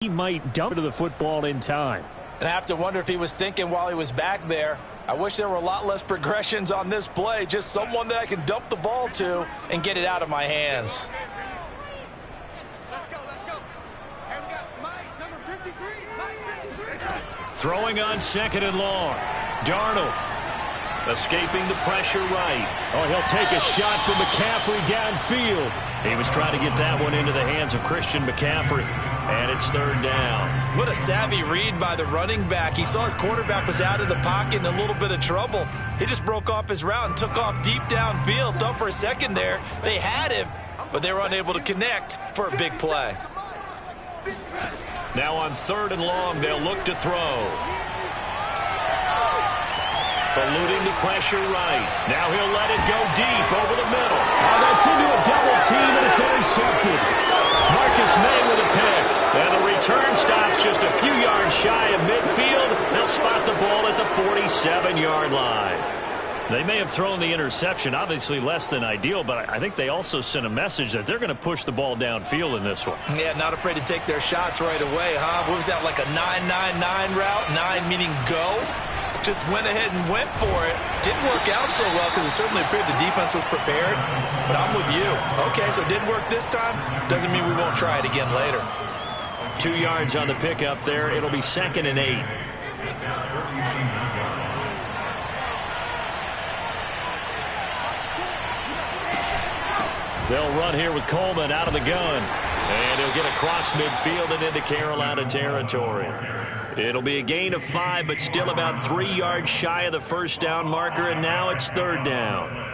he might dump to the football in time. And I have to wonder if he was thinking while he was back there, I wish there were a lot less progressions on this play, just someone that I can dump the ball to and get it out of my hands. Let's go. And we got Mike, number 53. Mike 53. Throwing on 2nd and long. Darnold escaping the pressure right. Oh, he'll take a shot from McCaffrey downfield. He was trying to get that one into the hands of Christian McCaffrey. And it's 3rd down. What a savvy read by the running back. He saw his quarterback was out of the pocket in a little bit of trouble. He just broke off his route and took off deep downfield. Thought for a second there they had him, but they were unable to connect for a big play. Now on 3rd and long, they'll look to throw. Eluding the pressure right. Now he'll let it go deep over the middle. Oh, that's into a double team, and it's intercepted. Marcus May with a pick. And the return stops just a few yards shy of midfield. They'll spot the ball at the 47-yard line. They may have thrown the interception, obviously less than ideal, but I think they also sent a message that they're going to push the ball downfield in this one. Yeah, not afraid to take their shots right away, huh? What was that, like a 9-9-9 route? 9 meaning go? Just went ahead and went for it. Didn't work out so well because it certainly appeared the defense was prepared. But I'm with you. Okay, so it didn't work this time. Doesn't mean we won't try it again later. 2 yards on the pickup there. It'll be 2nd and 8. They'll run here with Coleman out of the gun. And he'll get across midfield and into Carolina territory. It'll be a gain of 5, but still about 3 yards shy of the 1st down marker, and now it's 3rd down.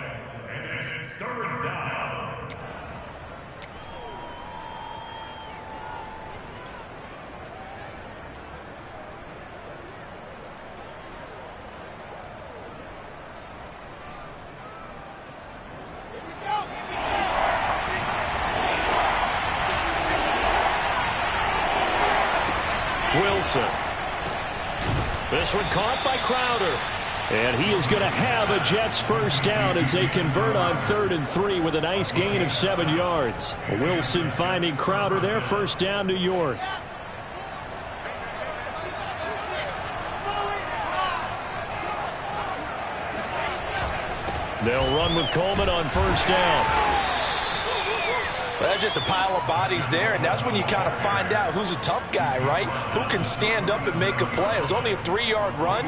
Wilson. This one caught by Crowder. And he is going to have a Jets 1st down as they convert on 3rd and 3 with a nice gain of 7 yards. Wilson finding Crowder there. 1st down, New York. They'll run with Coleman on 1st down. Well, that's just a pile of bodies there, and that's when you kind of find out who's a tough guy, right? Who can stand up and make a play. It was only a 3-yard run,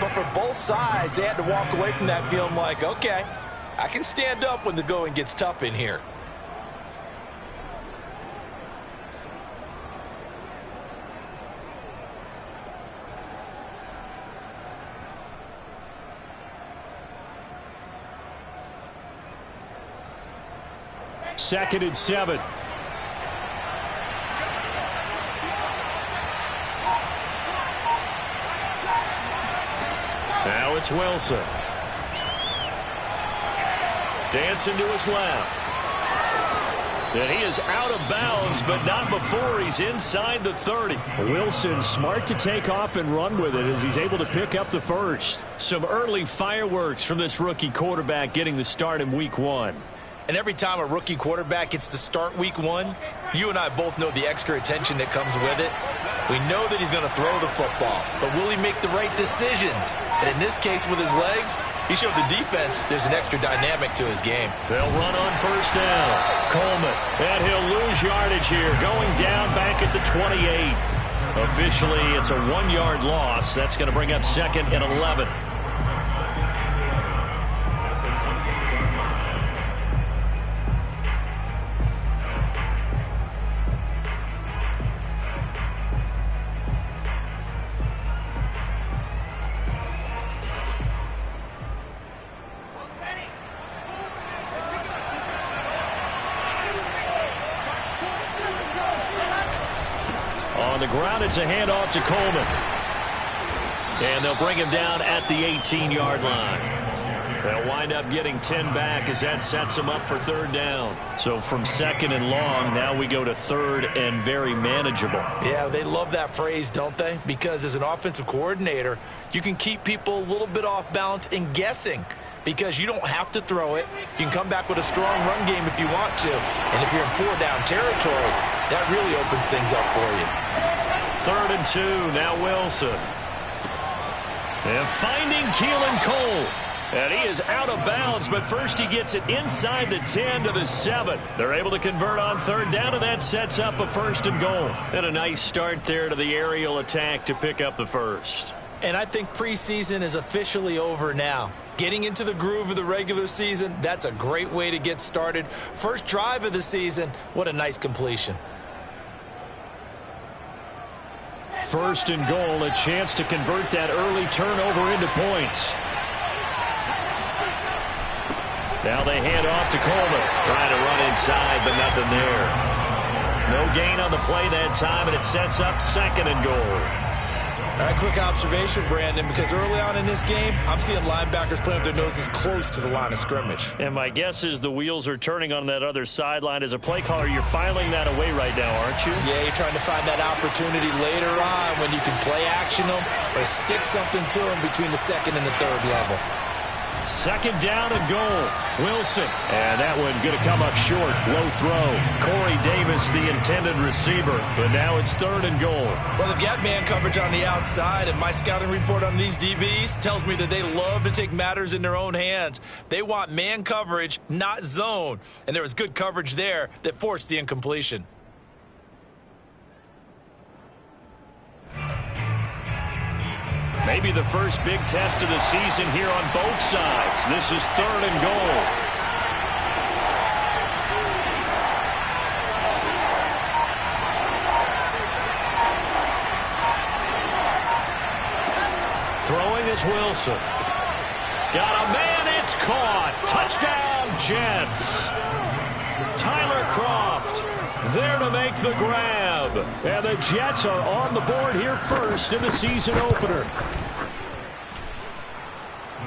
but for both sides, they had to walk away from that feeling like, okay, I can stand up when the going gets tough in here. Second and 7. Now it's Wilson. Dancing to his left. And he is out of bounds, but not before he's inside the 30. Wilson smart to take off and run with it as he's able to pick up the 1st. Some early fireworks from this rookie quarterback getting the start in week 1. And every time a rookie quarterback gets to start week 1, you and I both know the extra attention that comes with it. We know that he's going to throw the football, but will he make the right decisions? And in this case with his legs, he showed the defense there's an extra dynamic to his game. They'll run on 1st down. Coleman, and he'll lose yardage here, going down back at the 28. Officially, it's a 1-yard loss. That's going to bring up 2nd and 11. On the ground, it's a handoff to Coleman. And they'll bring him down at the 18-yard line. They'll wind up getting 10 back as that sets them up for 3rd down. So from 2nd and long, now we go to 3rd and very manageable. Yeah, they love that phrase, don't they? Because as an offensive coordinator, you can keep people a little bit off balance and guessing. Because you don't have to throw it. You can come back with a strong run game if you want to. And if you're in 4-down territory, that really opens things up for you. 3rd and 2. Now Wilson. And finding Keelan Cole. And he is out of bounds, but first he gets it inside the 10 to the 7. They're able to convert on 3rd down, and that sets up a 1st and goal. And a nice start there to the aerial attack to pick up the first. And I think preseason is officially over now. Getting into the groove of the regular season, that's a great way to get started. First drive of the season, what a nice completion. 1st and goal, a chance to convert that early turnover into points. Now they hand off to Coleman. Trying to run inside, but nothing there. No gain on the play that time, and it sets up 2nd and goal. All right, quick observation, Brandon, because early on in this game, I'm seeing linebackers playing with their noses close to the line of scrimmage. And my guess is the wheels are turning on that other sideline. As a play caller, you're filing that away right now, aren't you? Yeah, you're trying to find that opportunity later on when you can play action them or stick something to them between the 2nd and the 3rd level. 2nd down and goal. Wilson. And that one going to come up short. Low throw. Corey Davis, the intended receiver. But now it's 3rd and goal. Well, they've got man coverage on the outside, and my scouting report on these DBs tells me that they love to take matters in their own hands. They want man coverage, not zone. And there was good coverage there that forced the incompletion. Maybe the first big test of the season here on both sides. This is 3rd and goal. Throwing is Wilson. Got a man, it's caught. Touchdown, Jets. Tyler Kroft there to make the grab. And the Jets are on the board here first in the season opener.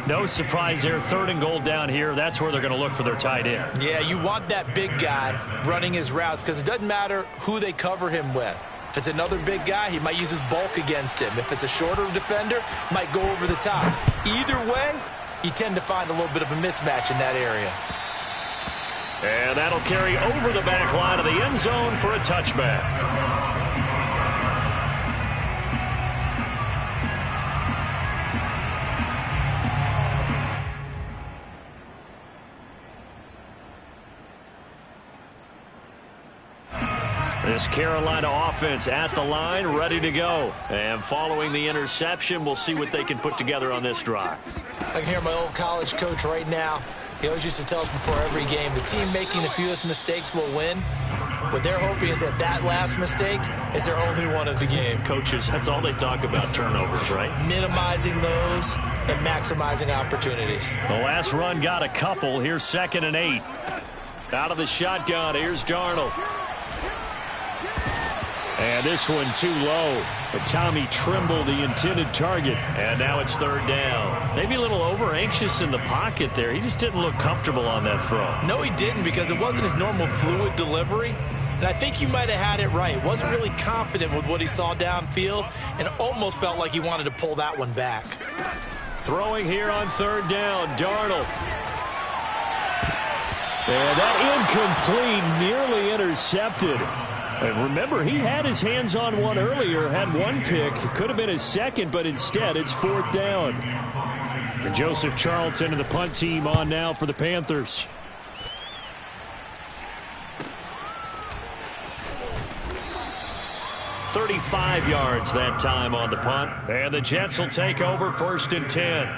No surprise there, 3rd and goal down here. That's where they're going to look for their tight end. Yeah, you want that big guy running his routes because it doesn't matter who they cover him with. If it's another big guy, he might use his bulk against him. If it's a shorter defender, might go over the top. Either way, you tend to find a little bit of a mismatch in that area. And that'll carry over the back line of the end zone for a touchback. This Carolina offense at the line, ready to go. And following the interception, we'll see what they can put together on this drive. I can hear my old college coach right now. He always used to tell us before every game, the team making the fewest mistakes will win. What they're hoping is that last mistake is their only one of the game. Coaches, that's all they talk about, turnovers, right? Minimizing those and maximizing opportunities. The last run got a couple. Here's 2nd and 8. Out of the shotgun, here's Darnold. And this one too low. But Tommy Tremble, the intended target. And now it's 3rd down. Maybe a little over-anxious in the pocket there. He just didn't look comfortable on that throw. No, he didn't, because it wasn't his normal fluid delivery. And I think you might have had it right. Wasn't really confident with what he saw downfield and almost felt like he wanted to pull that one back. Throwing here on 3rd down, Darnold. And that incomplete, nearly intercepted. And remember, he had his hands on one earlier, had one pick. It could have been his 2nd, but instead it's 4th down. And Joseph Charlton and the punt team on now for the Panthers. "35 yards that time on the punt. And the Jets will take over 1st and 10.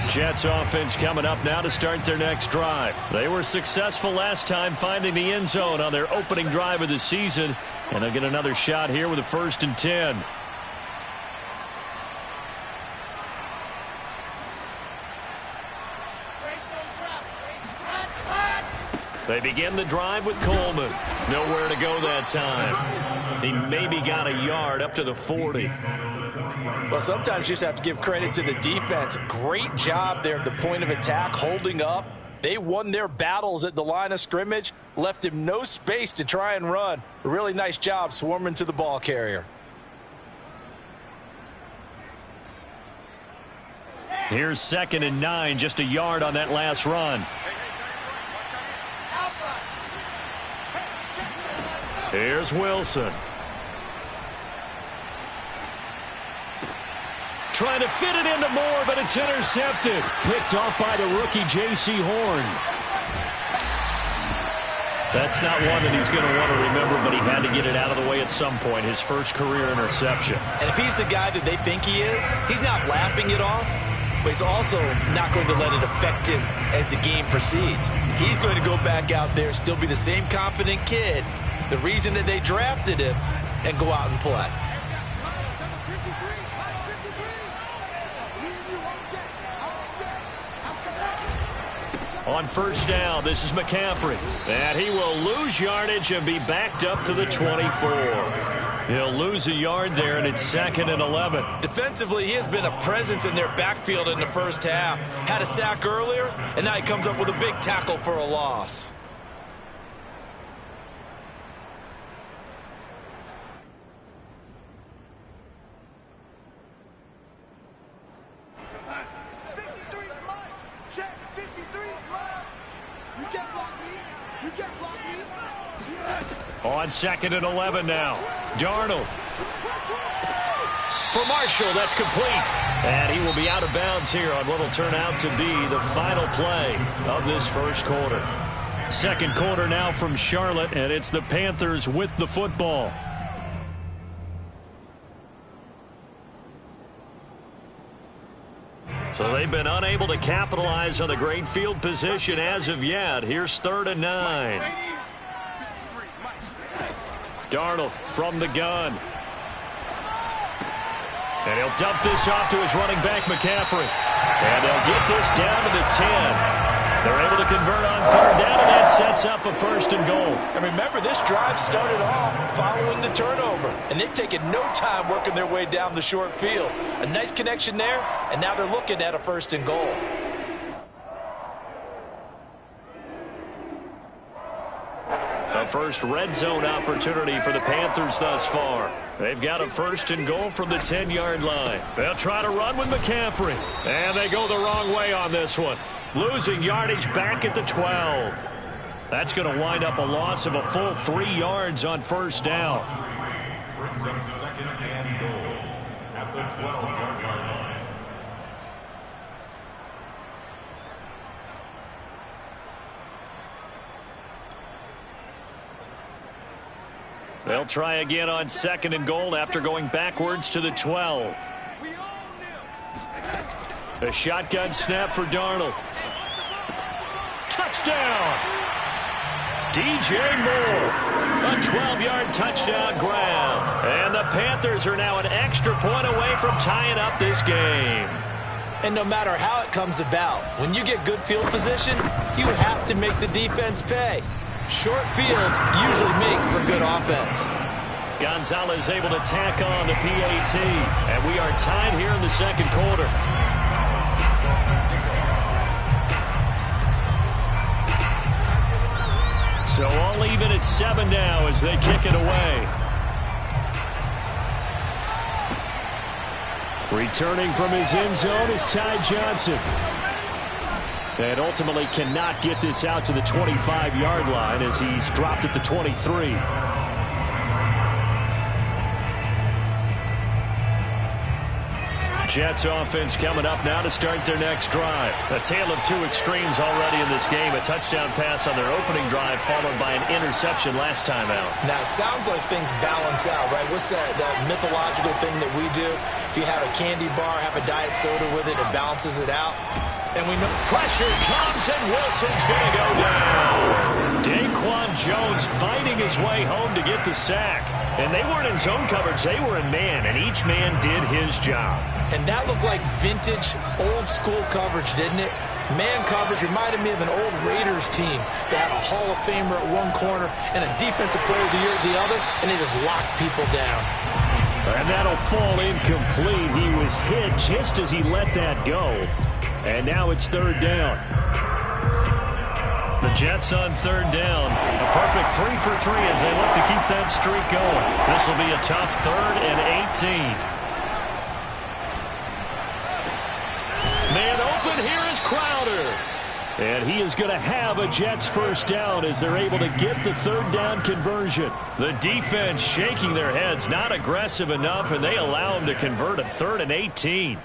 Jets offense coming up now to start their next drive. They were successful last time finding the end zone on their opening drive of the season. And they'll get another shot here with a 1st and 10. They begin the drive with Coleman. Nowhere to go that time. He maybe got a yard up to the 40. Well, sometimes you just have to give credit to the defense. Great job there at the point of attack, holding up, They won their battles at the line of scrimmage, left him no space to try and run. A really nice job swarming to the ball carrier. Here's 2nd and 9, just a yard on that last run. Here's Wilson. Trying to fit it into Moore, but it's intercepted. Picked off by the rookie J.C. Horn. That's not one that he's going to want to remember, but he had to get it out of the way at some point, his first career interception. And if he's the guy that they think he is, he's not laughing it off, but he's also not going to let it affect him as the game proceeds. He's going to go back out there, still be the same confident kid, the reason that they drafted him, and go out and play. On first down, this is McCaffrey. And he will lose yardage and be backed up to the 24. He'll lose a yard there, and it's 2nd and 11. Defensively, he has been a presence in their backfield in the first half. Had a sack earlier, and now he comes up with a big tackle for a loss. On 2nd and 11 now. Darnold. For Marshall, that's complete. And he will be out of bounds here on what will turn out to be the final play of this first quarter. Second quarter now from Charlotte, and it's the Panthers with the football. So they've been unable to capitalize on the great field position as of yet. Here's 3rd and 9. Darnold from the gun. And he'll dump this off to his running back, McCaffrey. And they'll get this down to the 10. They're able to convert on 3rd down, and that sets up a 1st and goal. And remember, this drive started off following the turnover. And they've taken no time working their way down the short field. A nice connection there, and now they're looking at a 1st and goal. The first red zone opportunity for the Panthers thus far. They've got a 1st and goal from the 10-yard line. They'll try to run with McCaffrey. And they go the wrong way on this one. Losing yardage back at the 12. That's going to wind up a loss of a full 3 yards on 1st down. Brings up 2nd and goal at the 12-yard line. They'll try again on 2nd and goal after going backwards to the 12. A shotgun snap for Darnold. Touchdown! DJ Moore. A 12-yard touchdown grab. And the Panthers are now an extra point away from tying up this game. And no matter how it comes about, when you get good field position, you have to make the defense pay. Short fields usually make for good offense. Gonzalez able to tack on the PAT. And we are tied here in the second quarter. So all even at 7 now as they kick it away. Returning from his end zone is Ty Johnson. And ultimately cannot get this out to the 25-yard line as he's dropped at the 23. Jets offense coming up now to start their next drive. A tale of two extremes already in this game. A touchdown pass on their opening drive followed by an interception last time out. Now, it sounds like things balance out, right? What's that mythological thing that we do? If you have a candy bar, have a diet soda with it, it balances it out. And we know pressure comes, and Wilson's going to go down. Daquan Jones fighting his way home to get the sack. And they weren't in zone coverage. They were in man, and each man did his job. And that looked like vintage, old-school coverage, didn't it? Man coverage reminded me of an old Raiders team that had a Hall of Famer at one corner and a Defensive Player of the Year at the other, and they just locked people down. And that'll fall incomplete. He was hit just as he let that go. And now it's third down. Jets on third down. A perfect 3 for 3 as they look to keep that streak going. This will be a tough 3rd and 18. Man open, here is Crowder. And he is going to have a Jets first down as they're able to get the third down conversion. The defense shaking their heads, not aggressive enough, and they allow him to convert a 3rd and 18.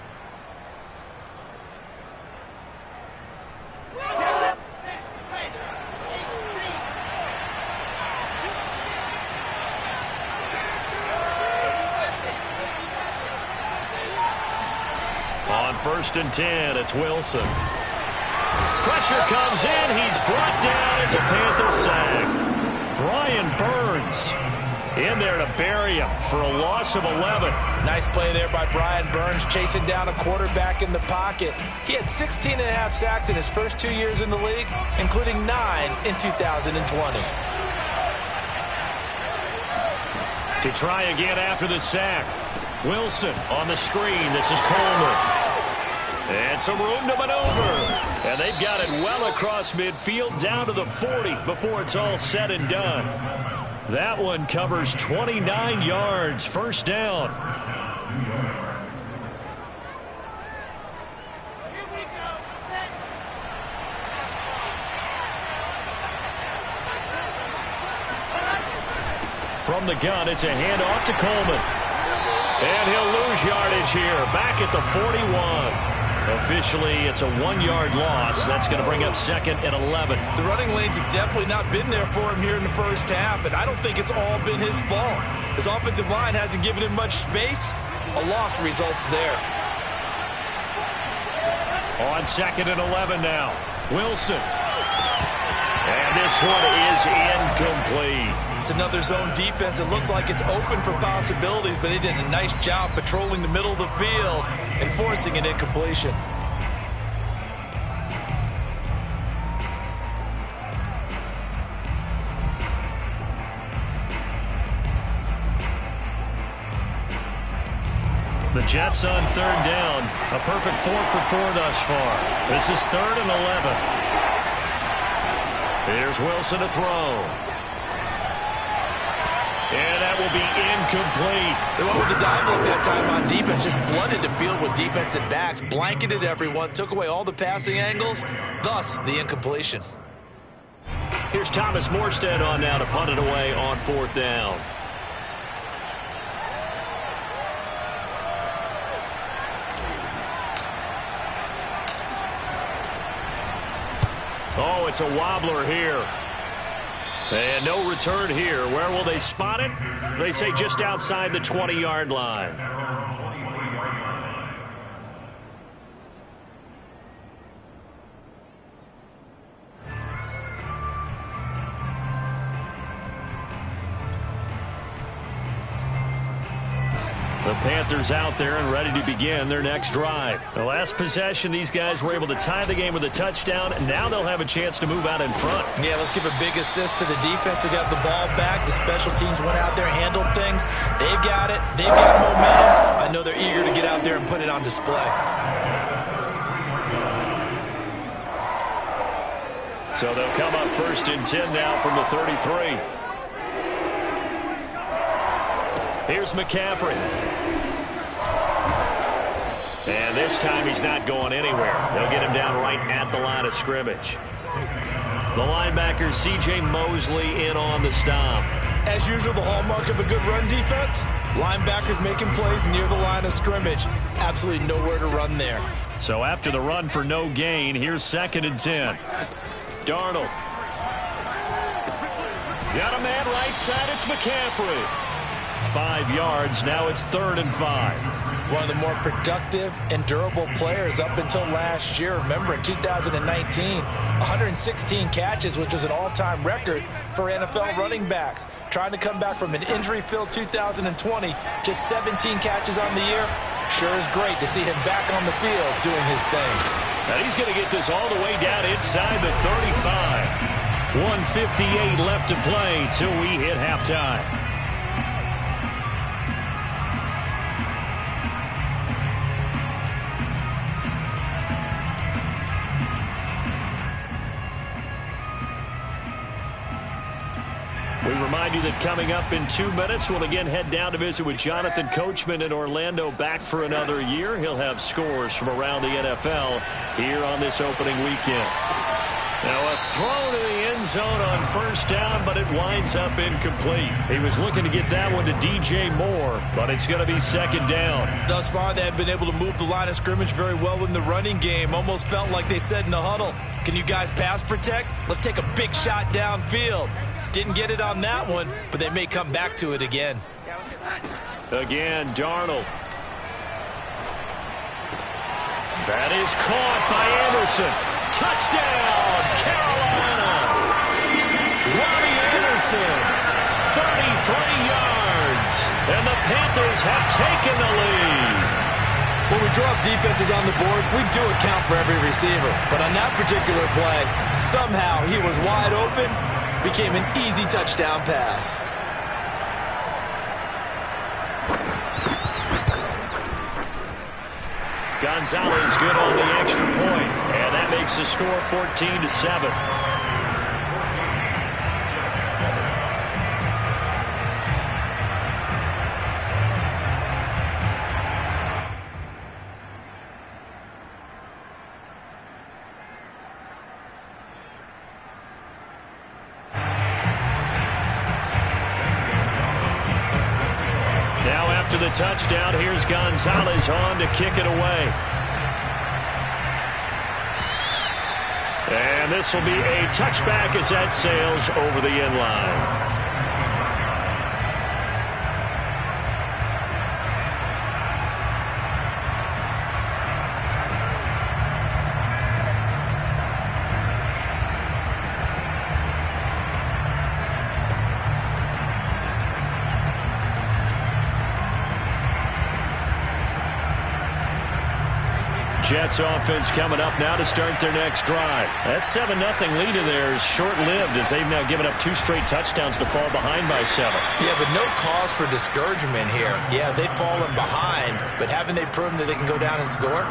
On 1st and 10, it's Wilson. Pressure comes in. He's brought down. It's a Panther sack. Brian Burns in there to bury him for a loss of 11. Nice play there by Brian Burns, chasing down a quarterback in the pocket. He had 16.5 sacks in his first 2 years in the league, including 9 in 2020. To try again after the sack. Wilson on the screen. This is Coleman. And some room to maneuver. And they've got it well across midfield down to the 40 before it's all said and done. That one covers 29 yards. First down. From the gun, it's a handoff to Coleman. And he'll lose yardage here. Back at the 41. Officially, it's a 1-yard loss. That's going to bring up 2nd and 11. The running lanes have definitely not been there for him here in the first half, and I don't think it's all been his fault. His offensive line hasn't given him much space. A loss results there. On 2nd and 11 now. Wilson. And this one is incomplete. It's another zone defense. It looks like it's open for possibilities, but they did a nice job patrolling the middle of the field and forcing an incompletion. The Jets on third down. A perfect 4 for 4 thus far. This is 3rd and 11. Here's Wilson to throw. And that will be incomplete. They went with the dive look that time on defense. Just flooded the field with defensive backs. Blanketed everyone. Took away all the passing angles. Thus, the incompletion. Here's Thomas Morstead on now to punt it away on 4th down. Oh, it's a wobbler here. And no return here. Where will they spot it? They say just outside the 20-yard line. The Panthers out there and ready to begin their next drive. The last possession, these guys were able to tie the game with a touchdown, and now they'll have a chance to move out in front. Yeah, let's give a big assist to the defense who got the ball back. The special teams went out there, handled things. They've got it. They've got momentum. I know they're eager to get out there and put it on display. So they'll come up 1st and 10 now from the 33. Here's McCaffrey. And this time he's not going anywhere. They'll get him down right at the line of scrimmage. The linebacker, C.J. Mosley, in on the stop. As usual, the hallmark of a good run defense, linebackers making plays near the line of scrimmage. Absolutely nowhere to run there. So after the run for no gain, here's 2nd and 10. Darnold. Got a man right side. It's McCaffrey. 5 yards. Now it's 3rd and 5. One of the more productive and durable players up until last year. Remember, in 2019, 116 catches, which was an all-time record for NFL running backs. Trying to come back from an injury-filled 2020, just 17 catches on the year. Sure is great to see him back on the field doing his thing. And he's going to get this all the way down inside the 35. 1:58 left to play till we hit halftime. remind you that coming up in 2 minutes, we'll again head down to visit with Jonathan Coachman in Orlando, back for another year. He'll have scores from around the NFL here on this opening weekend. Now a throw to the end zone on first down, but it winds up incomplete. He was looking to get that one to DJ Moore, but it's going to be second down. Thus far, they have been able to move the line of scrimmage very well in the running game. Almost felt like they said in the huddle, can you guys pass protect? Let's take a big shot downfield. Didn't get it on that one, but they may come back to it again. Again, Darnold. That is caught by Anderson. Touchdown, Carolina! Robbie Anderson, 33 yards. And the Panthers have taken the lead. When we draw up defenses on the board, we do account for every receiver. But on that particular play, somehow he was wide open, became an easy touchdown pass. Gonzalez good on the extra point, and that makes the score 14-7. Now after the touchdown, here's Gonzalez on to kick it away. And this will be a touchback as that sails over the end line. Jets offense coming up now to start their next drive. That 7-0 lead of theirs short-lived as they've now given up 2 straight touchdowns to fall behind by 7. Yeah, but no cause for discouragement here. Yeah, they've fallen behind, but haven't they proven that they can go down and score?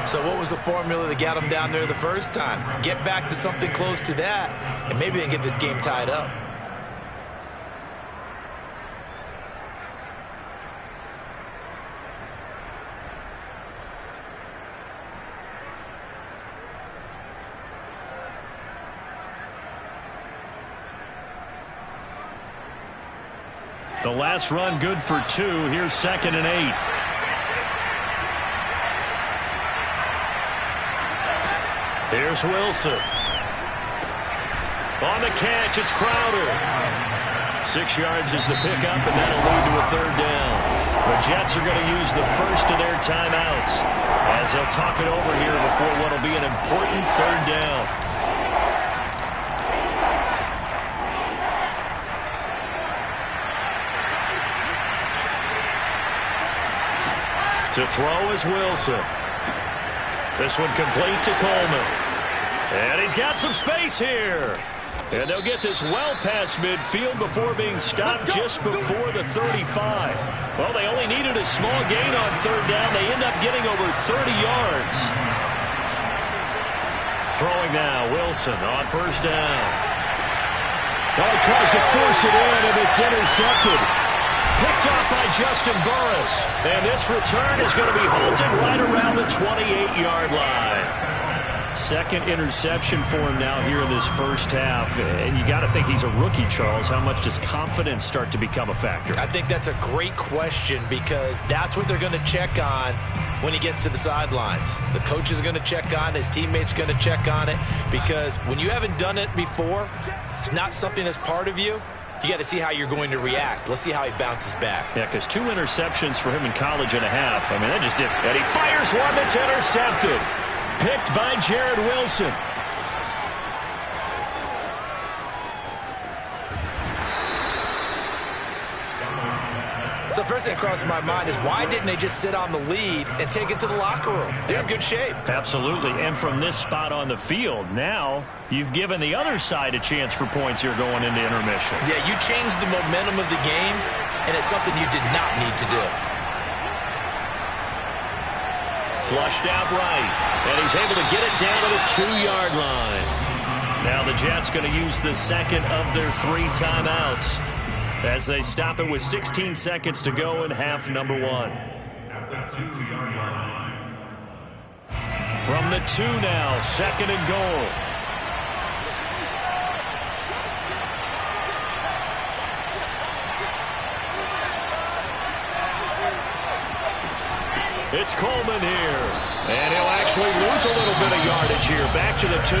So what was the formula that got them down there the first time? Get back to something close to that, and maybe they can get this game tied up. The last run good for 2. Here's 2nd and 8. Here's Wilson. On the catch, it's Crowder. 6 yards is the pickup, and that'll lead to a 3rd down. The Jets are going to use the first of their timeouts as they'll talk it over here before what will be an important 3rd down. To throw is Wilson. This one complete to Coleman. And he's got some space here. And they'll get this well past midfield before being stopped just before the 35. Well, they only needed a small gain on 3rd down. They end up getting over 30 yards. Throwing now, Wilson on 1st down. Oh, he tries to force it in, and it's intercepted. Picked off by Justin Burris. And this return is going to be halted right around the 28-yard line. 2nd interception for him now here in this first half. And you got to think he's a rookie, Charles. How much does confidence start to become a factor? I think that's a great question because that's what they're going to check on when he gets to the sidelines. The coach is going to check on it. His teammates going to check on it because when you haven't done it before, it's not something that's part of you. You got to see how you're going to react. Let's see how he bounces back. Yeah, because 2 interceptions for him in college and a half. I mean, that just did. And he fires one that's intercepted. Picked by Jared Wilson. So first thing that crosses my mind is why didn't they just sit on the lead and take it to the locker room? They're in good shape. Absolutely. And from this spot on the field, now you've given the other side a chance for points here going into intermission. Yeah, you changed the momentum of the game, and it's something you did not need to do. Flushed out right, and he's able to get it down to the 2-yard line. Now the Jets going to use the 2nd of their 3 timeouts. as they stop it with 16 seconds to go in half number one. At the 2-yard line. From the 2 now, second and goal. It's Coleman here, and he'll actually lose a little bit of yardage here. Back to the 2.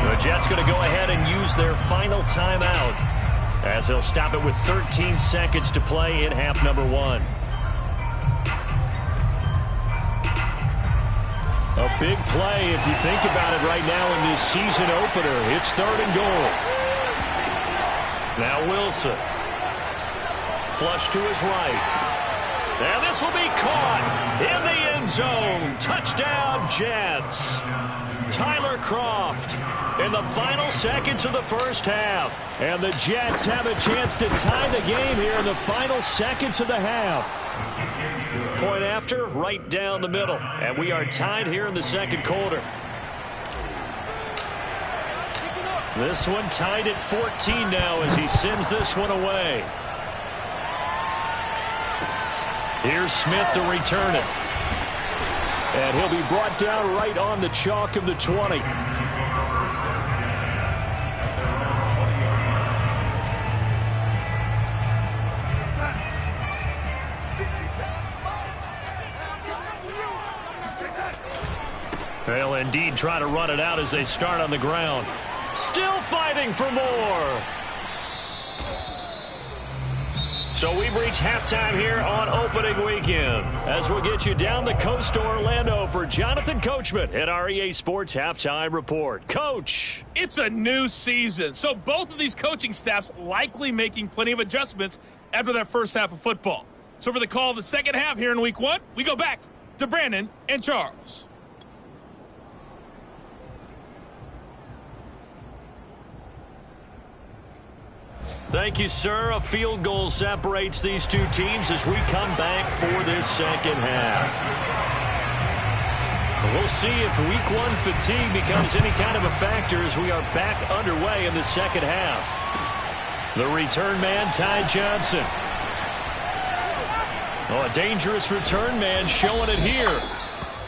The Jets going to go ahead and use their final timeout as they'll stop it with 13 seconds to play in half number one. A big play if you think about it right now in this season opener. It's third and goal. Now Wilson. Flush to his right. And this will be caught in the end zone. Touchdown, Jets. Tyler Kroft in the final seconds of the first half. And the Jets have a chance to tie the game here in the final seconds of the half. Point after, right down the middle. And we are tied here in the second quarter. This one tied at 14 now as he sends this one away. Here's Smith to return it. And he'll be brought down right on the chalk of the 20. They'll indeed try to run it out as they start on the ground. Still fighting for more. So we've reached halftime here on opening weekend as we'll get you down the coast to Orlando for Jonathan Coachman at our EA Sports Halftime Report. Coach. It's a new season, so both of these coaching staffs likely making plenty of adjustments after that first half of football. So for the call of the second half here in week one, we go back to Brandon and Charles. Thank you, sir. A field goal separates these two teams as we come back for this second half. We'll see if week one fatigue becomes any kind of a factor as we are back underway in the second half. The return man, Ty Johnson. Oh, a dangerous return man showing it here.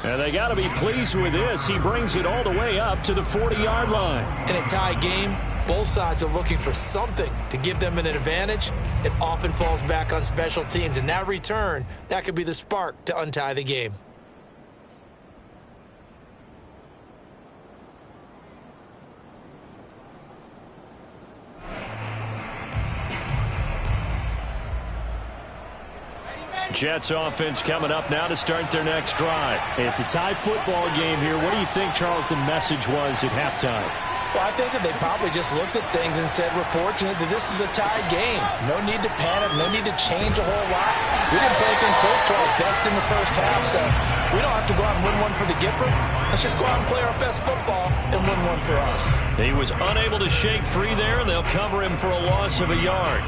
And they got to be pleased with this. He brings it all the way up to the 40-yard line. In a tie game, both sides are looking for something to give them an advantage. It often falls back on special teams. And that return, that could be the spark to untie the game. Jets offense coming up now to start their next drive. It's a tie football game here. What do you think, Charles, the message was at halftime? Well, I think that they probably just looked at things and said, we're fortunate that this is a tie game. No need to panic, no need to change a whole lot. We didn't play anything close to our best in the first half, so we don't have to go out and win one for the Gipper. Let's just go out and play our best football and win one for us. He was unable to shake free there, and they'll cover him for a loss of a yard.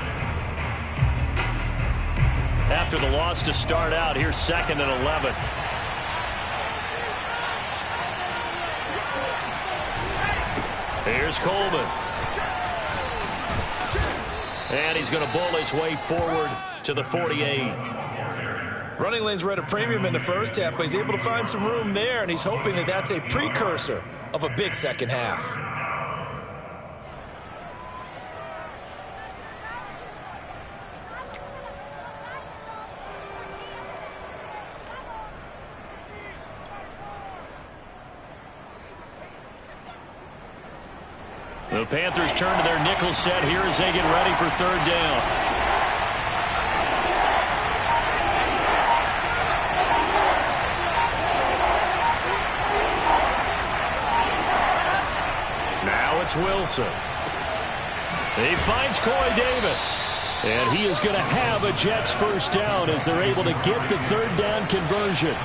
After the loss to start out, here's second and 11. Here's Coleman. And he's going to bull his way forward to the 48. Running lanes were at a premium in the first half, but he's able to find some room there, and he's hoping that that's a precursor of a big second half. The Panthers turn to their nickel set here as they get ready for third down. Now it's Wilson. He finds Corey Davis. And he is going to have a Jets first down as they're able to get the third down conversion.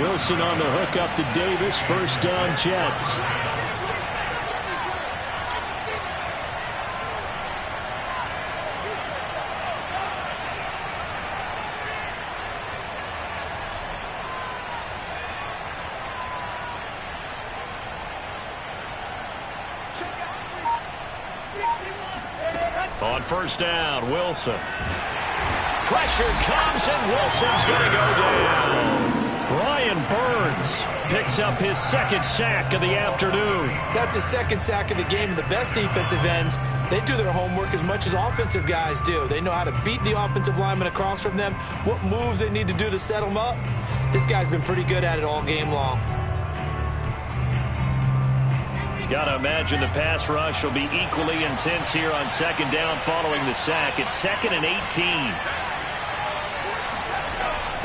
Wilson on the hook up to Davis. First down, Jets. On first down, Wilson. Pressure comes, and Wilson's going to go down. Brian Burns picks up his second sack of the afternoon. That's his second sack of the game. And the best defensive ends, they do their homework as much as offensive guys do. They know how to beat the offensive lineman across from them, what moves they need to do to set them up. This guy's been pretty good at it all game long. Got to imagine the pass rush will be equally intense here on second down following the sack. It's 2nd and 18.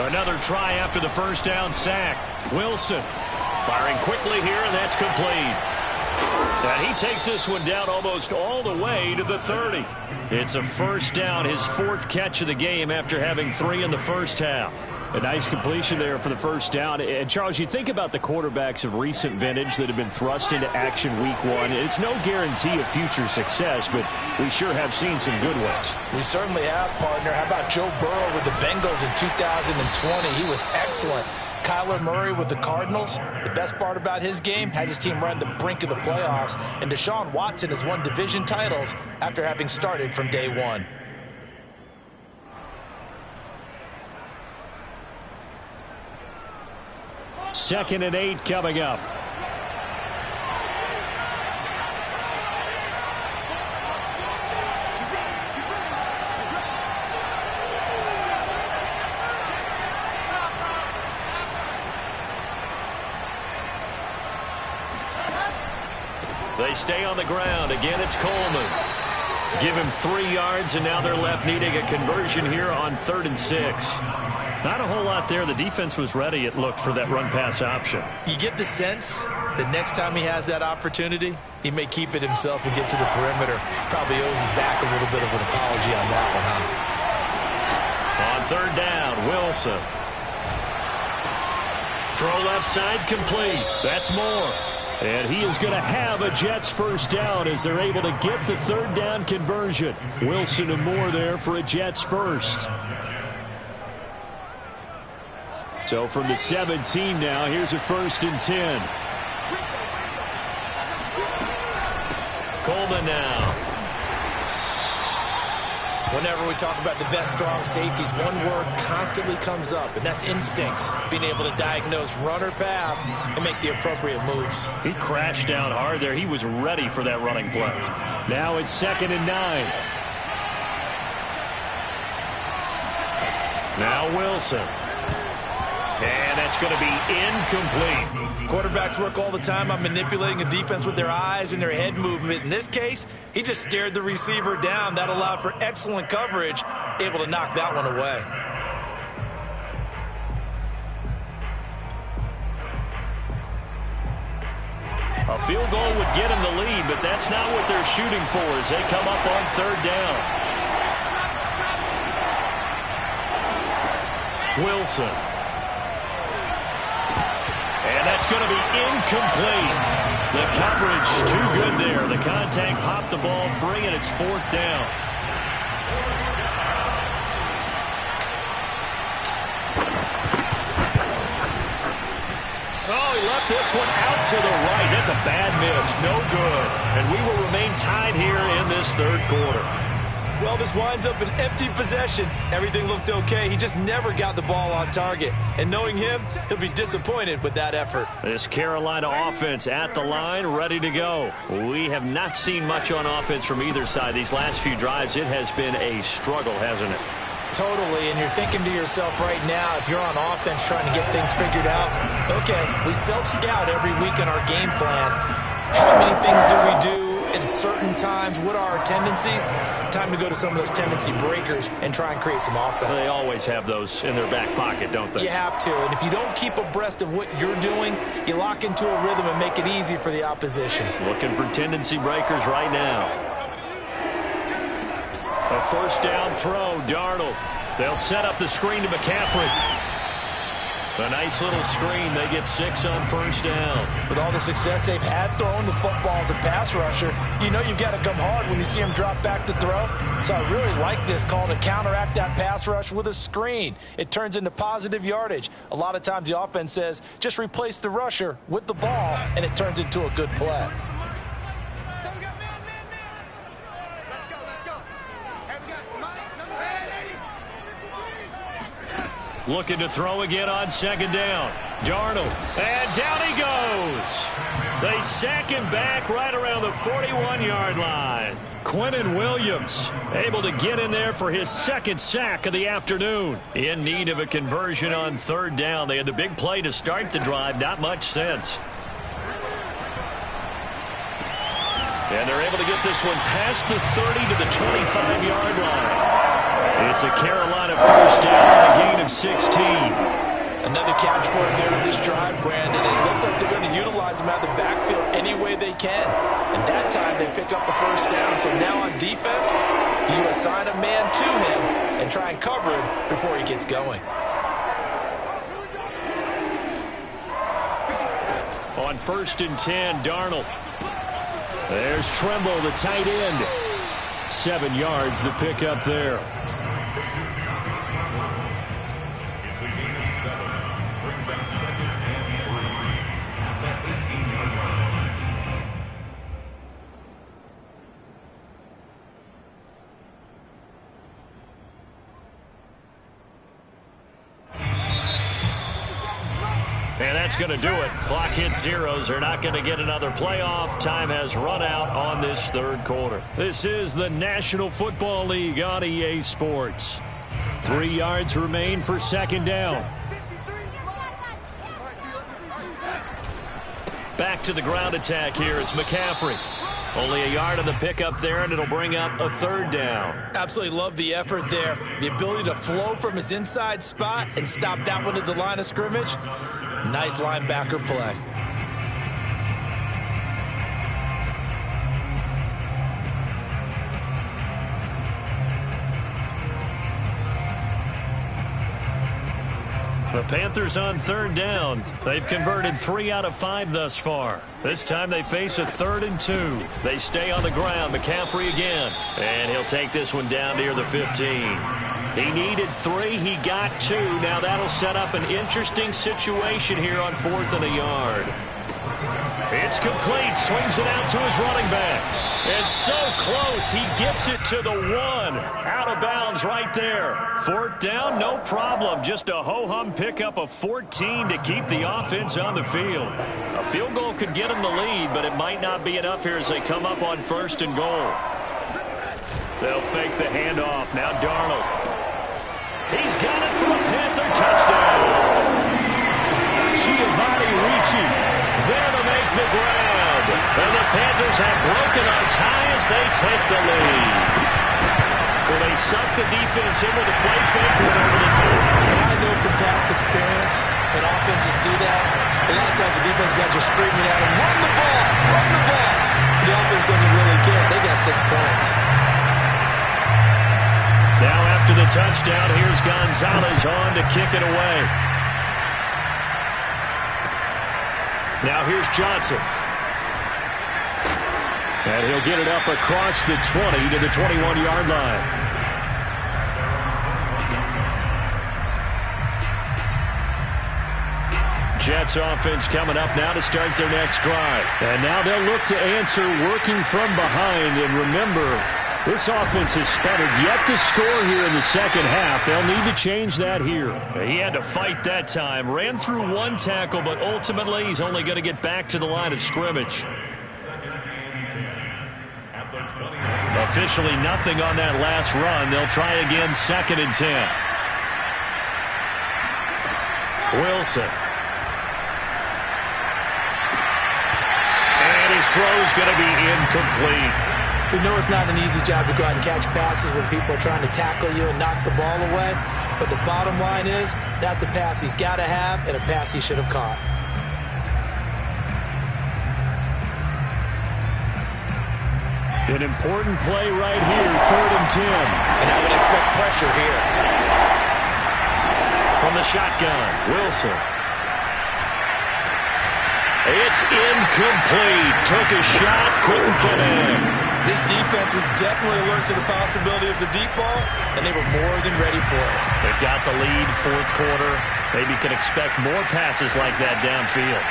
Another try after the first down sack. Wilson firing quickly here, and that's complete. And he takes this one down almost all the way to the 30. It's a first down, his 4th catch of the game after having 3 in the first half. A nice completion there for the first down. And, Charles, you think about the quarterbacks of recent vintage that have been thrust into action week 1. It's no guarantee of future success, but we sure have seen some good ones. We certainly have, partner. How about Joe Burrow with the Bengals in 2020? He was excellent. Kyler Murray with the Cardinals. The best part about his game, has his team right on the brink of the playoffs. And Deshaun Watson has won division titles after having started from day 1. Second and 8 coming up. They stay on the ground. Again, it's Coleman. Give him 3 yards, and now they're left needing a conversion here on 3rd and 6. Not a whole lot there. The defense was ready, it looked, for that run-pass option. You get the sense that next time he has that opportunity, he may keep it himself and get to the perimeter. Probably owes his back a little bit of an apology on that one, huh? On 3rd down, Wilson. Throw left side complete. That's Moore. And he is going to have a Jets first down as they're able to get the 3rd down conversion. Wilson and Moore there for a Jets first. So from the 17 now, here's a 1st and 10. Coleman now. Whenever we talk about the best strong safeties, one word constantly comes up, and that's instincts. Being able to diagnose run or pass and make the appropriate moves. He crashed down hard there. He was ready for that running play. Now it's 2nd and 9. Now Wilson. And that's going to be incomplete. Quarterbacks work all the time on manipulating a defense with their eyes and their head movement. In this case, he just stared the receiver down. That allowed for excellent coverage, able to knock that one away. A field goal would get him the lead, but that's not what they're shooting for as they come up on 3rd down. Wilson. And that's going to be incomplete. The coverage too good there. The contact popped the ball free, and it's 4th down. Oh, he left this one out to the right. That's a bad miss. No good. And we will remain tied here in this 3rd quarter. Well, this winds up an empty possession. Everything looked okay. He just never got the ball on target. And knowing him, he'll be disappointed with that effort. This Carolina offense at the line, ready to go. We have not seen much on offense from either side. These last few drives, it has been a struggle, hasn't it? Totally, and you're thinking to yourself right now, if you're on offense trying to get things figured out, okay, we self-scout every week in our game plan. How many things do we do at certain times? What are our tendencies? Time to go to some of those tendency breakers and try and create some offense. They always have those in their back pocket, don't they? You have to, and if you don't keep abreast of what you're doing, you lock into a rhythm and make it easy for the opposition. Looking for tendency breakers right now. A 1st down throw, Darnold. They'll set up the screen to McCaffrey. A nice little screen. They get 6 on 1st down. With all the success they've had throwing the football as a pass rusher, you know you've got to come hard when you see him drop back to throw. So I really like this call to counteract that pass rush with a screen. It turns into positive yardage. A lot of times the offense says, just replace the rusher with the ball, and it turns into a good play. So we got man. Let's go. looking to throw again on second down. Darnold, and down he goes. They sack him back right around the 41-yard line. Quinnen Williams able to get in there for his second sack of the afternoon. In need of a conversion on third down. They had the big play to start the drive. Not much sense. And they're able to get this one past the 30 to the 25-yard line. It's a Carolina first down, a gain of 16. Another catch for him there on this drive, Brandon. It looks like they're going to utilize him out of the backfield any way they can. And that time they pick up the first down. So now on defense, you assign a man to him and try and cover him before he gets going. On 1st and 10, Darnold. There's Tremble, the tight end. 7 yards the pick up there. It's a gain of 7. Brings up 2nd and 3 at that 18-yard line. And that's going to do it. Clock hits zeros. They're not going to get another playoff. Time has run out on this third quarter. This is the National Football League on EA Sports. 3 yards remain for second down. Back to the ground attack here. It's McCaffrey. Only a yard on the pickup there, and it'll bring up a third down. Absolutely love the effort there. The ability to flow from his inside spot and stop that one at the line of scrimmage. Nice linebacker play. The Panthers on third down. They've converted 3 out of 5 thus far. This time they face a 3rd and 2. They stay on the ground. McCaffrey again. And he'll take this one down near the 15. He needed 3. He got 2. Now that'll set up an interesting situation here on 4th and a yard. It's complete. Swings it out to his running back. And so close, he gets it to the 1. Out of bounds right there. 4th down, no problem. Just a ho-hum pickup of 14 to keep the offense on the field. A field goal could get them the lead, but it might not be enough here as they come up on 1st and goal. They'll fake the handoff. Now Darnold. He's got it for a Panther touchdown. Giovanni Ricci there to make the grab. And the Panthers have broken our tie as they take the lead. Well, they suck the defense in with a play fake one over the top. And I know from past experience that offenses do that. A lot of times the defense guys are screaming at them, run the ball, run the ball. But the offense doesn't really care. They got 6 points. Now after the touchdown, here's Gonzalez on to kick it away. Now here's Johnson. And he'll get it up across the 20 to the 21-yard line. Jets offense coming up now to start their next drive. And now they'll look to answer working from behind. And remember, this offense has sputtered yet to score here in the second half. They'll need to change that here. He had to fight that time. Ran through 1 tackle, but ultimately he's only going to get back to the line of scrimmage. Officially nothing on that last run. They'll try again 2nd and 10. Wilson. And his throw's going to be incomplete. We know it's not an easy job to go out and catch passes when people are trying to tackle you and knock the ball away. But the bottom line is, that's a pass he's got to have and a pass he should have caught. An important play right here, 3rd and 10. And I would expect pressure here. From the shotgun, Wilson. It's incomplete. Took a shot, couldn't get in. This defense was definitely alert to the possibility of the deep ball, and they were more than ready for it. They've got the lead, 4th quarter. Maybe can expect more passes like that downfield.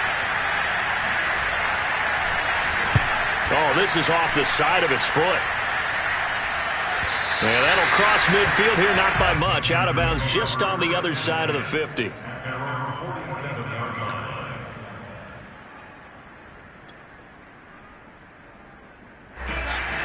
Oh, this is off the side of his foot. And that'll cross midfield here, not by much. Out of bounds just on the other side of the 50.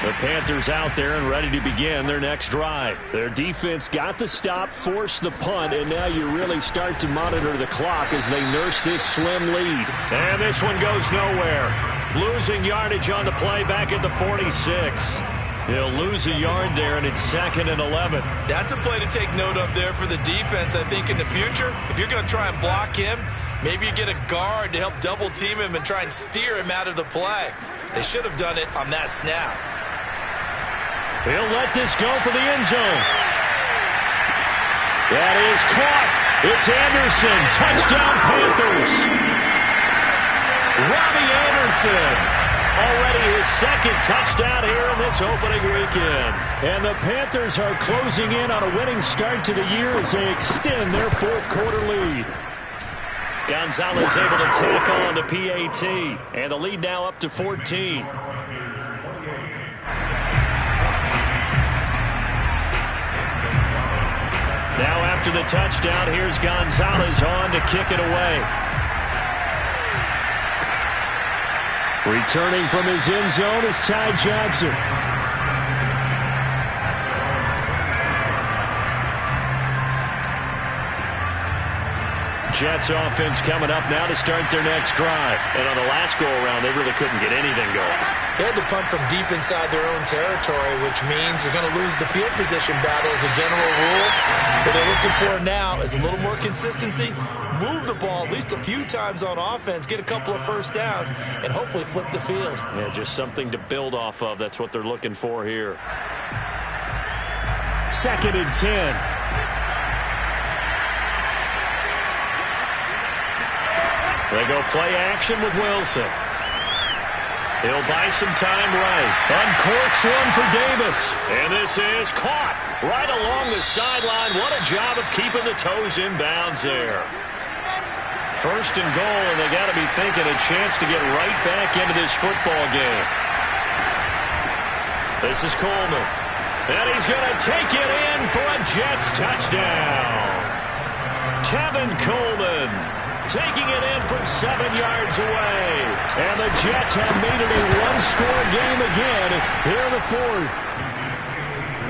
The Panthers out there and ready to begin their next drive. Their defense got the stop, forced the punt, and now you really start to monitor the clock as they nurse this slim lead. And this one goes nowhere. Losing yardage on the play back at the 46. He'll lose a yard there, and it's 2nd and 11. That's a play to take note of there for the defense. I think in the future, if you're going to try and block him, maybe you get a guard to help double team him and try and steer him out of the play. They should have done it on that snap. He'll let this go for the end zone. That is caught. It's Anderson. Touchdown, Panthers. Robbie Anderson. Already his 2nd touchdown here in this opening weekend. And the Panthers are closing in on a winning start to the year as they extend their 4th quarter lead. Gonzalez able to tackle on the PAT. And the lead now up to 14. Now after the touchdown, here's Gonzalez on to kick it away. Returning from his end zone is Ty Johnson. Jets offense coming up now to start their next drive. And on the last go-around, they really couldn't get anything going. They had to punt from deep inside their own territory, which means you're going to lose the field position battle as a general rule. What they're looking for now is a little more consistency, move the ball at least a few times on offense, get a couple of first downs, and hopefully flip the field. Yeah, just something to build off of. That's what they're looking for here. 2nd and 10. They go play action with Wilson. He'll buy some time right. Uncorks one for Davis. And this is caught right along the sideline. What a job of keeping the toes in bounds there. 1st and goal, and they got to be thinking a chance to get right back into this football game. This is Coleman. And he's going to take it in for a Jets touchdown. Tevin Coleman taking it in from 7 yards away. And the Jets have made it a one-score game again here in the 4th.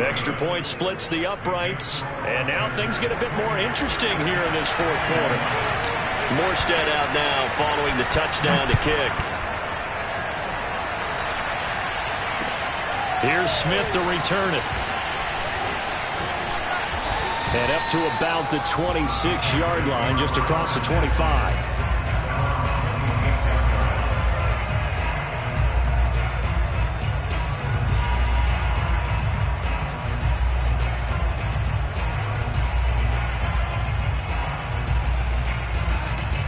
Extra point splits the uprights. And now things get a bit more interesting here in this 4th quarter. Morstead out now following the touchdown to kick. Here's Smith to return it. And up to about the 26-yard line, just across the 25.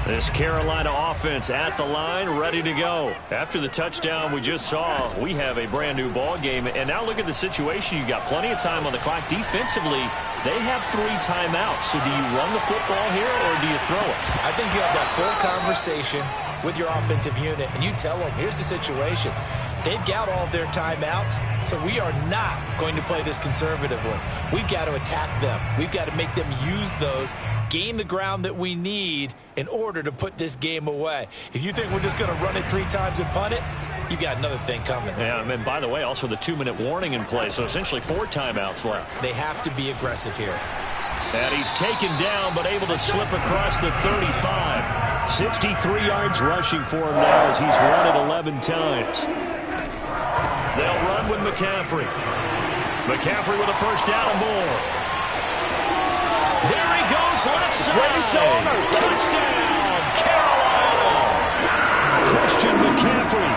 This Carolina offense at the line, ready to go. After the touchdown we just saw, we have a brand new ball game. And now look at the situation. You got plenty of time on the clock. Defensively, they have 3 timeouts. So do you run the football here or do you throw it? I think you have that full conversation with your offensive unit, and you tell them, here's the situation. They've got all of their timeouts, so we are not going to play this conservatively. We've got to attack them. We've got to make them use those, gain the ground that we need in order to put this game away. If you think we're just going to run it 3 times and punt it, you got another thing coming. Yeah, and by the way, also the 2-minute warning in play, so essentially 4 timeouts left. They have to be aggressive here. And he's taken down, but able to slip across the 35. 63 yards rushing for him now as he's run it 11 times. They'll run with McCaffrey. McCaffrey with a first down and more. There he goes, left side. Touchdown, Carolina. Christian McCaffrey,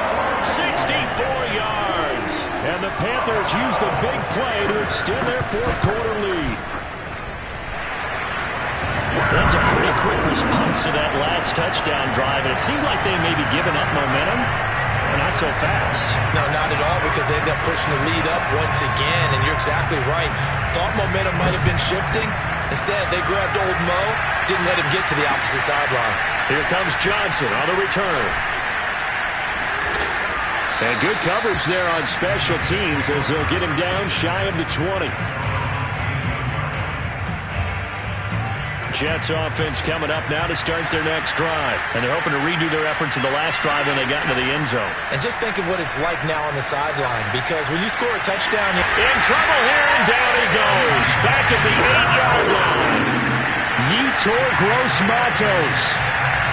64 yards. And the Panthers use the big play to extend their 4th quarter lead. That's a pretty quick response to that last touchdown drive. And it seemed like they may be giving up momentum. Not so fast. No, not at all, because they end up pushing the lead up once again, and you're exactly right. Thought momentum might have been shifting. Instead, they grabbed old Mo, didn't let him get to the opposite sideline. Here comes Johnson on the return. And good coverage there on special teams as they'll get him down shy of the 20. Jets offense coming up now to start their next drive. And they're hoping to redo their efforts in the last drive when they got into the end zone. And just think of what it's like now on the sideline, because when you score a touchdown, in trouble here, and down he goes. Back at the 8-yard line. Yetur Gross-Matos.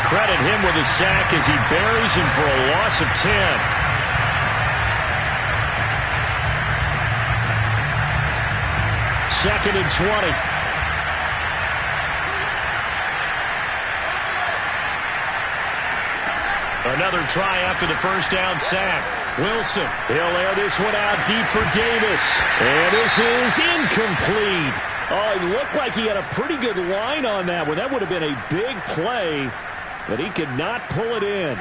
Credit him with a sack as he buries him for a loss of 10. Second and 20. Another try after the first down sack. Wilson, he'll air this one out deep for Davis. And this is incomplete. Oh, it looked like he had a pretty good line on that one. That would have been a big play, but he could not pull it in.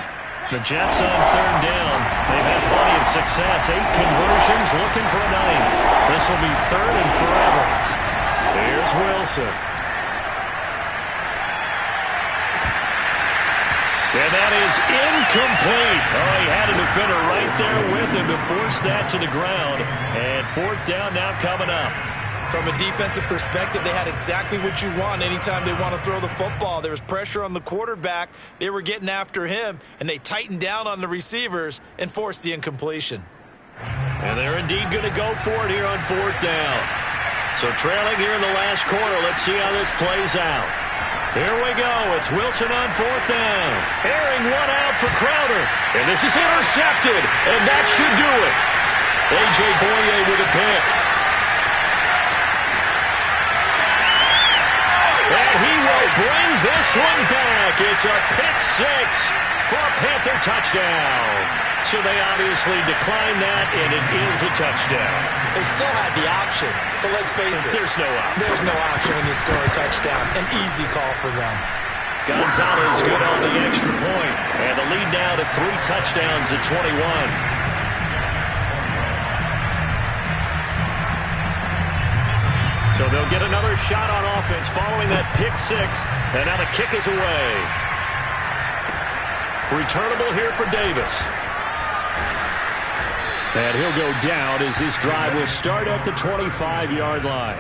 The Jets on third down. They've had plenty of success. 8 conversions, looking for a 9th. This will be third and forever. Here's Wilson. And that is incomplete. Oh, he had a defender right there with him to force that to the ground. And fourth down now coming up. From a defensive perspective, they had exactly what you want anytime they want to throw the football. There was pressure on the quarterback. They were getting after him, and they tightened down on the receivers and forced the incompletion. And they're indeed going to go for it here on fourth down. So trailing here in the last quarter, let's see how this plays out. Here we go. It's Wilson on fourth down. Airing one out for Crowder. And this is intercepted. And that should do it. A.J. Boye with a pick. And he will bring this one back. It's a pick 6 for a Panther touchdown. So they obviously declined that, and it is a touchdown. They still had the option, but let's face it. There's no option. There's no option when you score a touchdown. An easy call for them. Gonzalez good on the extra point. And the lead now to 3 touchdowns at 21. So they'll get another shot on offense following that pick 6. And now the kick is away. Returnable here for Davis. And he'll go down as this drive will start at the 25-yard line.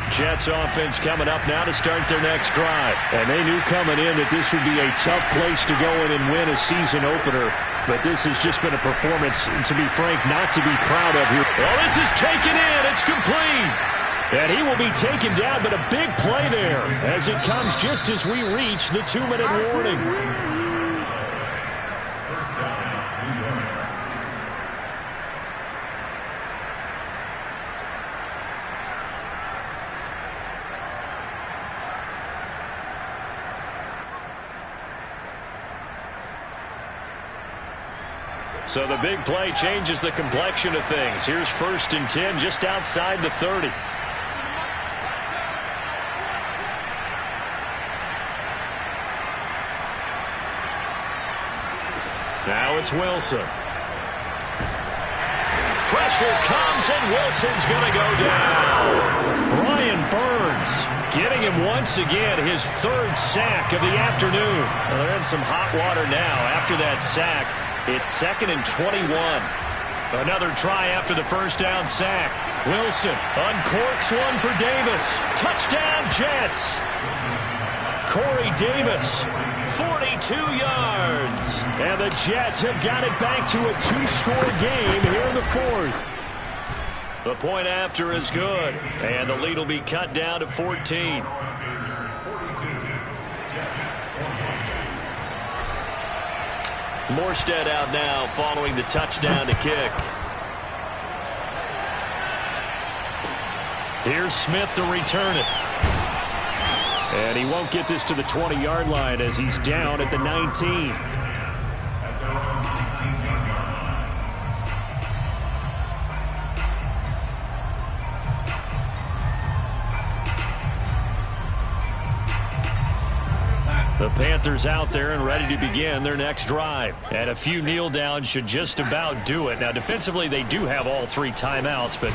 Jets offense coming up now to start their next drive. And they knew coming in that this would be a tough place to go in and win a season opener. But this has just been a performance, to be frank, not to be proud of here. Well, this is taken in. It's complete. And he will be taken down, but a big play there as it comes just as we reach the 2-minute warning. So the big play changes the complexion of things. Here's 1st and 10 just outside the 30. Now it's Wilson. Pressure comes, and Wilson's going to go down. Brian Burns getting him once again, his 3rd sack of the afternoon. Well, they're in some hot water now after that sack. It's 2nd and 21. Another try after the first down sack. Wilson uncorks one for Davis. Touchdown, Jets. Corey Davis, 42 yards. And the Jets have got it back to a 2-score game here in the 4th. The point after is good. And the lead will be cut down to 14. Morstead out now following the touchdown to kick. Here's Smith to return it. And he won't get this to the 20-yard line as he's down at the 19. The Panthers out there and ready to begin their next drive. And a few kneel downs should just about do it. Now, defensively, they do have all 3 timeouts, but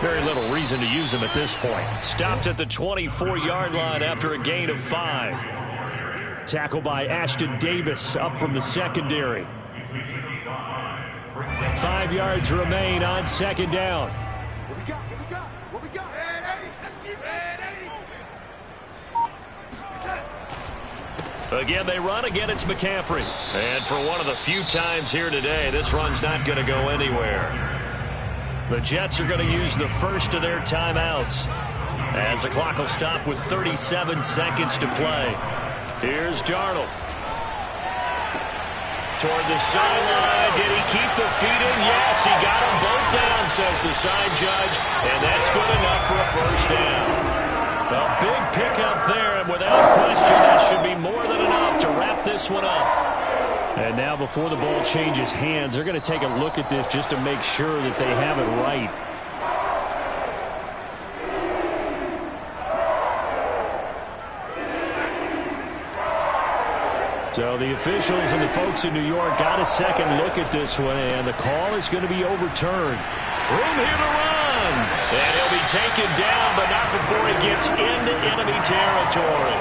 very little reason to use them at this point. Stopped at the 24-yard line after a gain of 5. Tackle by Ashton Davis up from the secondary. 5 yards remain on second down. What we got? What we got? Again, they run. Again, it's McCaffrey. And for one of the few times here today, this run's not going to go anywhere. The Jets are going to use the first of their timeouts as the clock will stop with 37 seconds to play. Here's Darnold. Toward the sideline. Did he keep the feet in? Yes, he got them both down, says the side judge. And that's good enough for a first down. A big pickup there, and without question, that should be more than enough to wrap this one up. And now before the ball changes hands, they're going to take a look at this just to make sure that they have it right. So the officials and the folks in New York got a second look at this one, and the call is going to be overturned. Room here to run. And he'll be taken down, but not before he gets into enemy territory.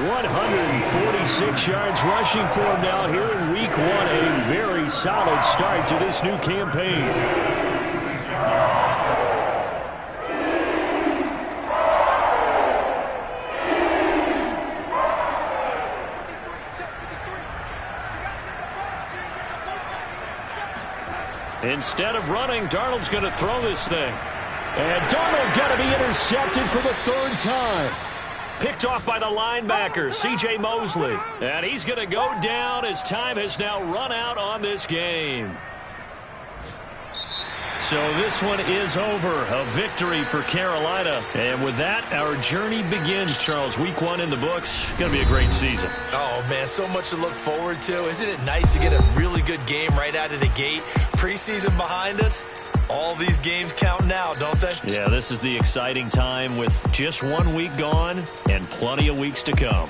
146 yards rushing for him now here in week 1. A very solid start to this new campaign. Instead of running, Darnold's going to throw this thing. And Darnold got to be intercepted for the 3rd time. Picked off by the linebacker, C.J. Mosley. And he's going to go down as time has now run out on this game. So this one is over. A victory for Carolina. And with that, our journey begins, Charles. Week 1 in the books. Going to be a great season. Oh, man, so much to look forward to. Isn't it nice to get a really good game right out of the gate? Preseason behind us. All these games count now, don't they? Yeah, this is the exciting time with just 1 week gone and plenty of weeks to come.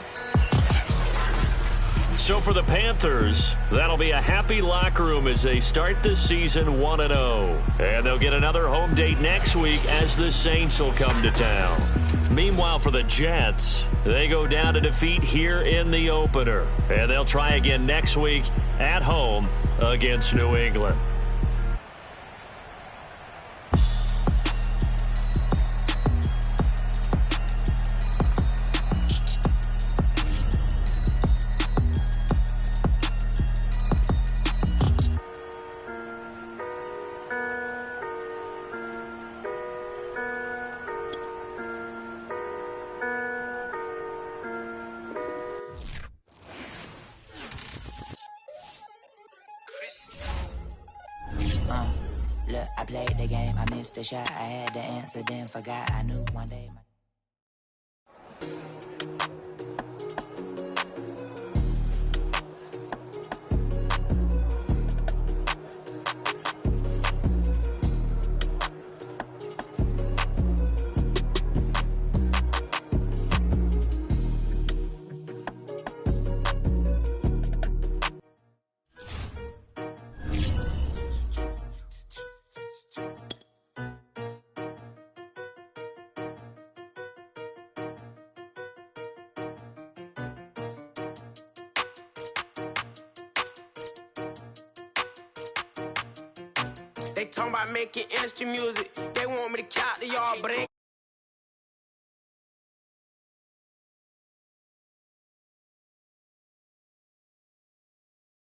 So for the Panthers, that'll be a happy locker room as they start the season 1-0. And they'll get another home date next week as the Saints will come to town. Meanwhile, for the Jets, they go down to defeat here in the opener. And they'll try again next week at home against New England. Look, I played the game, I missed a shot, I had the answer, then forgot, I knew one day. They talking about making industry music. They want me to count the yard, but they